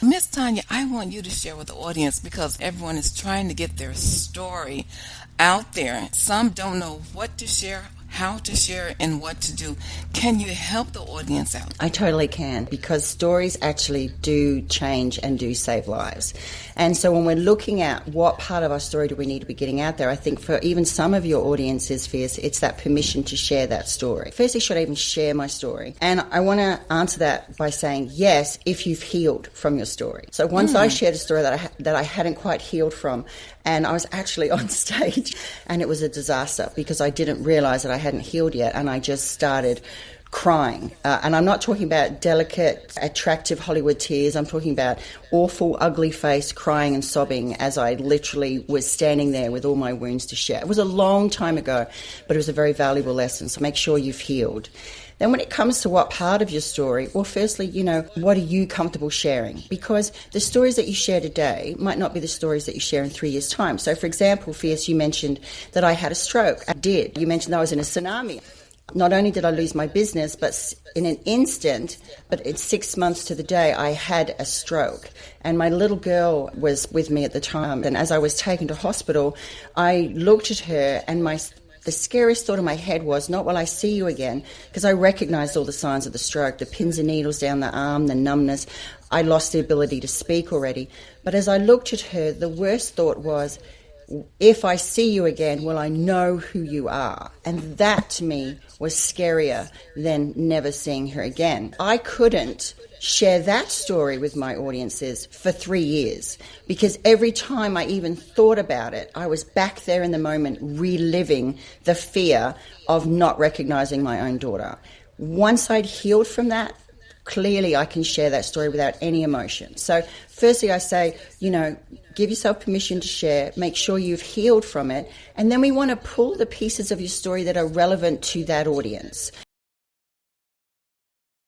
Miss Tanya, I want you to share with the audience because everyone is trying to get their story out there. Some don't know what to share, how to share, and what to do. Can you help the audience out? I totally can, because stories actually do change and do save lives. And so when we're looking at what part of our story do we need to be getting out there, I think for even some of your audiences, Fierce, it's that permission to share that story. Firstly, should I even share my story? And I want to answer that by saying yes, if you've healed from your story. So once I shared a story that I hadn't quite healed from, and I was actually on stage, and it was a disaster because I didn't realize that I hadn't healed yet, and I just started crying. And I'm not talking about delicate, attractive Hollywood tears. I'm talking about awful, ugly face, crying and sobbing as I literally was standing there with all my wounds to share. It was a long time ago, but it was a very valuable lesson. So make sure you've healed. Then when it comes to what part of your story, well, firstly, what are you comfortable sharing? Because the stories that you share today might not be the stories that you share in 3 years' time. So, for example, Fierce, you mentioned that I had a stroke. I did. You mentioned I was in a tsunami. Not only did I lose my business, but in an instant, but in 6 months to the day, I had a stroke. And my little girl was with me at the time. And as I was taken to hospital, I looked at her, and the scariest thought in my head was not, will I see you again? Because I recognized all the signs of the stroke, the pins and needles down the arm, the numbness. I lost the ability to speak already. But as I looked at her, the worst thought was, if I see you again, will I know who you are? And that to me was scarier than never seeing her again. I couldn't share that story with my audiences for 3 years because every time I even thought about it, I was back there in the moment reliving the fear of not recognizing my own daughter. Once I'd healed from that, clearly I can share that story without any emotion. So firstly, I say, give yourself permission to share, make sure you've healed from it, and then we want to pull the pieces of your story that are relevant to that audience.